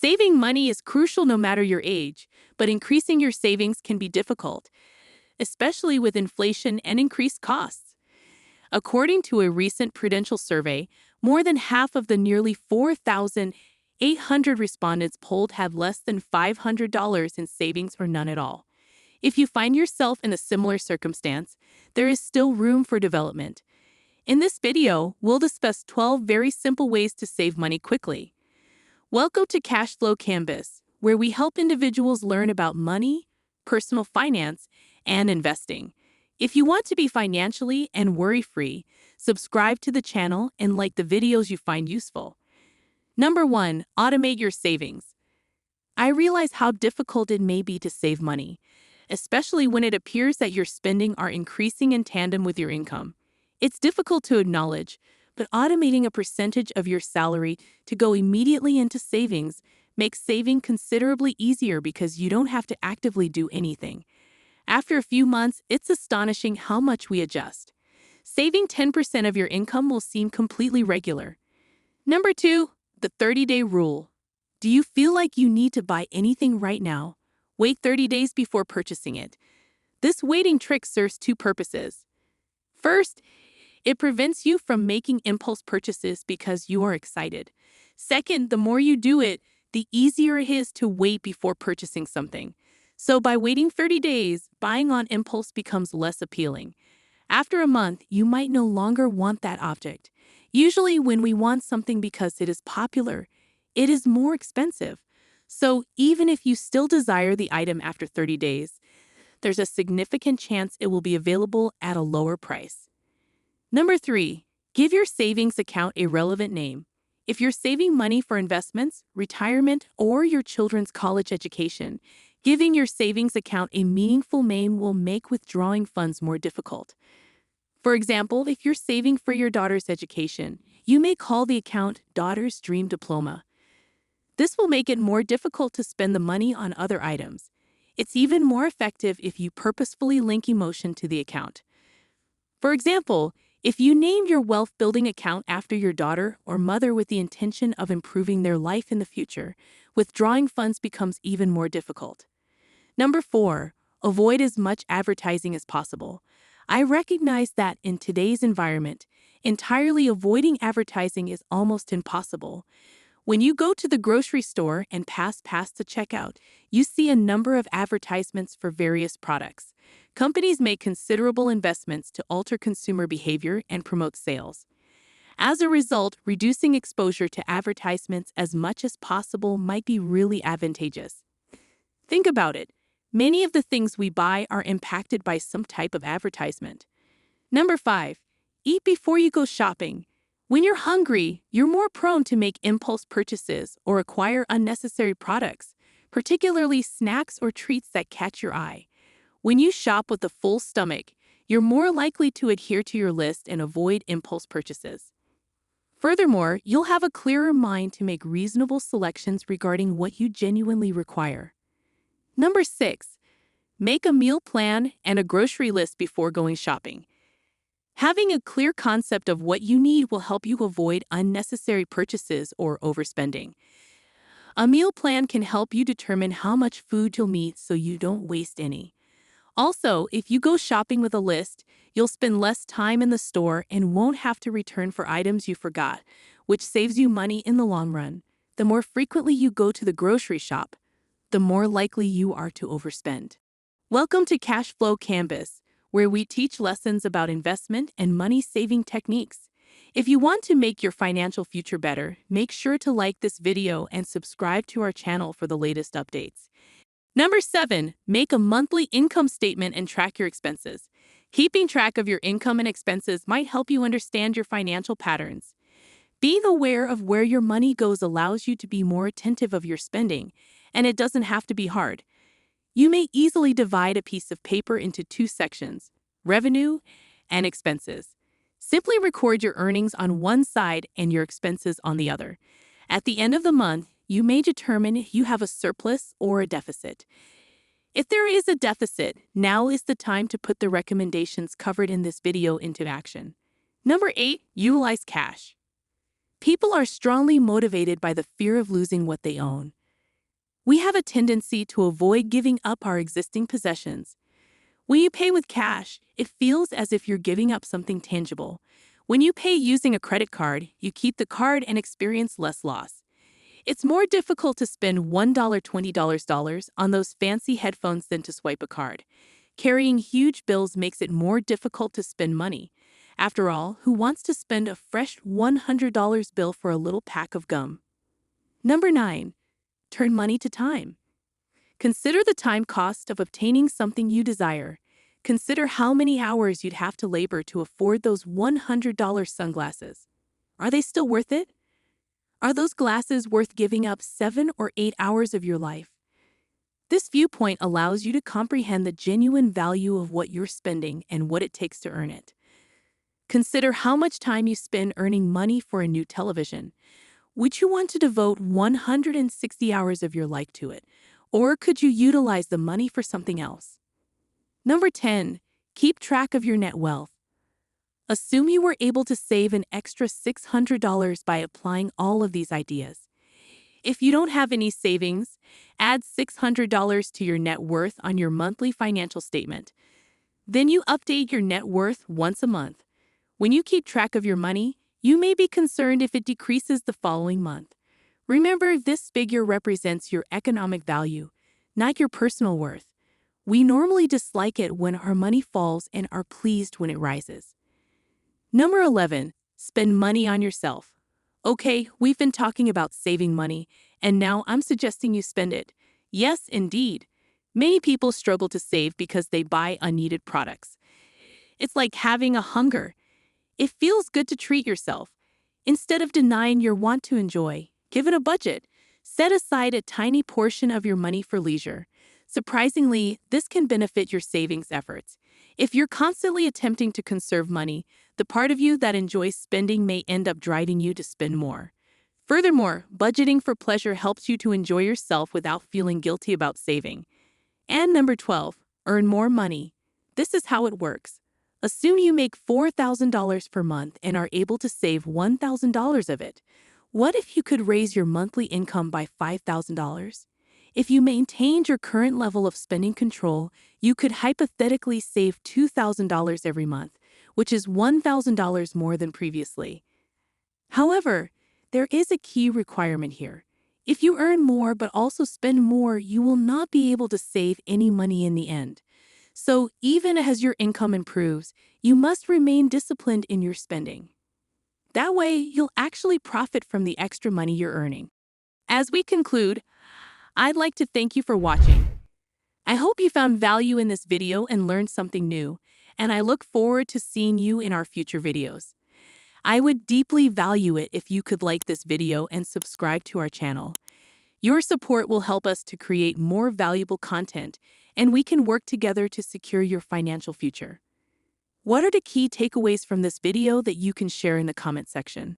Saving money is crucial no matter your age, but increasing your savings can be difficult, especially with inflation and increased costs. According to a recent Prudential survey, more than half of the nearly 4,800 respondents polled have less than $500 in savings or none at all. If you find yourself in a similar circumstance, there is still room for development. In this video, we'll discuss 12 very simple ways to save money quickly. Welcome to Cashflow Canvas, where we help individuals learn about money, personal finance, and investing. If you want to be financially and worry-free, subscribe to the channel and like the videos you find useful. Number 1, automate your savings. I realize how difficult it may be to save money, especially when it appears that your spending are increasing in tandem with your income. It's difficult to acknowledge, but automating a percentage of your salary to go immediately into savings makes saving considerably easier because you don't have to actively do anything. After a few months, it's astonishing how much we adjust. Saving 10% of your income will seem completely regular. Number 2, the 30-day rule. Do you feel like you need to buy anything right now? Wait 30 days before purchasing it. This waiting trick serves two purposes. First, it prevents you from making impulse purchases because you are excited. Second, the more you do it, the easier it is to wait before purchasing something. So by waiting 30 days, buying on impulse becomes less appealing. After a month, you might no longer want that object. Usually when we want something because it is popular, it is more expensive. So even if you still desire the item after 30 days, there's a significant chance it will be available at a lower price. Number 3, give your savings account a relevant name. If you're saving money for investments, retirement, or your children's college education, giving your savings account a meaningful name will make withdrawing funds more difficult. For example, if you're saving for your daughter's education, you may call the account Daughter's Dream Diploma. This will make it more difficult to spend the money on other items. It's even more effective if you purposefully link emotion to the account. For example, if you name your wealth-building account after your daughter or mother with the intention of improving their life in the future, withdrawing funds becomes even more difficult. Number 4, avoid as much advertising as possible. I recognize that in today's environment, entirely avoiding advertising is almost impossible. When you go to the grocery store and pass past the checkout, you see a number of advertisements for various products. Companies make considerable investments to alter consumer behavior and promote sales. As a result, reducing exposure to advertisements as much as possible might be really advantageous. Think about it. Many of the things we buy are impacted by some type of advertisement. Number 5, eat before you go shopping. When you're hungry, you're more prone to make impulse purchases or acquire unnecessary products, particularly snacks or treats that catch your eye. When you shop with a full stomach, you're more likely to adhere to your list and avoid impulse purchases. Furthermore, you'll have a clearer mind to make reasonable selections regarding what you genuinely require. Number 6, make a meal plan and a grocery list before going shopping. Having a clear concept of what you need will help you avoid unnecessary purchases or overspending. A meal plan can help you determine how much food you'll eat so you don't waste any. Also, if you go shopping with a list, you'll spend less time in the store and won't have to return for items you forgot, which saves you money in the long run. The more frequently you go to the grocery shop, the more likely you are to overspend. Welcome to Cashflow Canvas, where we teach lessons about investment and money-saving techniques. If you want to make your financial future better, make sure to like this video and subscribe to our channel for the latest updates. Number 7, make a monthly income statement and track your expenses. Keeping track of your income and expenses might help you understand your financial patterns. Being aware of where your money goes allows you to be more attentive of your spending, and it doesn't have to be hard. You may easily divide a piece of paper into two sections, revenue and expenses. Simply record your earnings on one side and your expenses on the other. At the end of the month, you may determine if you have a surplus or a deficit. If there is a deficit, now is the time to put the recommendations covered in this video into action. Number 8, utilize cash. People are strongly motivated by the fear of losing what they own. We have a tendency to avoid giving up our existing possessions. When you pay with cash, it feels as if you're giving up something tangible. When you pay using a credit card, you keep the card and experience less loss. It's more difficult to spend $1, $20 on those fancy headphones than to swipe a card. Carrying huge bills makes it more difficult to spend money. After all, who wants to spend a fresh $100 bill for a little pack of gum? Number 9. Turn money to time. Consider the time cost of obtaining something you desire. Consider how many hours you'd have to labor to afford those $100 sunglasses. Are they still worth it? Are those glasses worth giving up 7 or 8 hours of your life? This viewpoint allows you to comprehend the genuine value of what you're spending and what it takes to earn it. Consider how much time you spend earning money for a new television. Would you want to devote 160 hours of your life to it? Or could you utilize the money for something else? Number 10. Keep track of your net wealth. Assume you were able to save an extra $600 by applying all of these ideas. If you don't have any savings, add $600 to your net worth on your monthly financial statement. Then you update your net worth once a month. When you keep track of your money, you may be concerned if it decreases the following month. Remember, this figure represents your economic value, not your personal worth. We normally dislike it when our money falls and are pleased when it rises. Number 11. Spend money on yourself. Okay, we've been talking about saving money, and now I'm suggesting you spend it. Yes, indeed. Many people struggle to save because they buy unneeded products. It's like having a hunger. It feels good to treat yourself. Instead of denying your want to enjoy, give it a budget. Set aside a tiny portion of your money for leisure. Surprisingly, this can benefit your savings efforts. If you're constantly attempting to conserve money, the part of you that enjoys spending may end up driving you to spend more. Furthermore, budgeting for pleasure helps you to enjoy yourself without feeling guilty about saving. And number 12, earn more money. This is how it works. Assume you make $4,000 per month and are able to save $1,000 of it. What if you could raise your monthly income by $5,000? If you maintained your current level of spending control, you could hypothetically save $2,000 every month, which is $1,000 more than previously. However, there is a key requirement here. If you earn more but also spend more, you will not be able to save any money in the end. So even as your income improves, you must remain disciplined in your spending. That way, you'll actually profit from the extra money you're earning. As we conclude, I'd like to thank you for watching. I hope you found value in this video and learned something new, and I look forward to seeing you in our future videos. I would deeply value it if you could like this video and subscribe to our channel. Your support will help us to create more valuable content, and we can work together to secure your financial future. What are the key takeaways from this video that you can share in the comment section?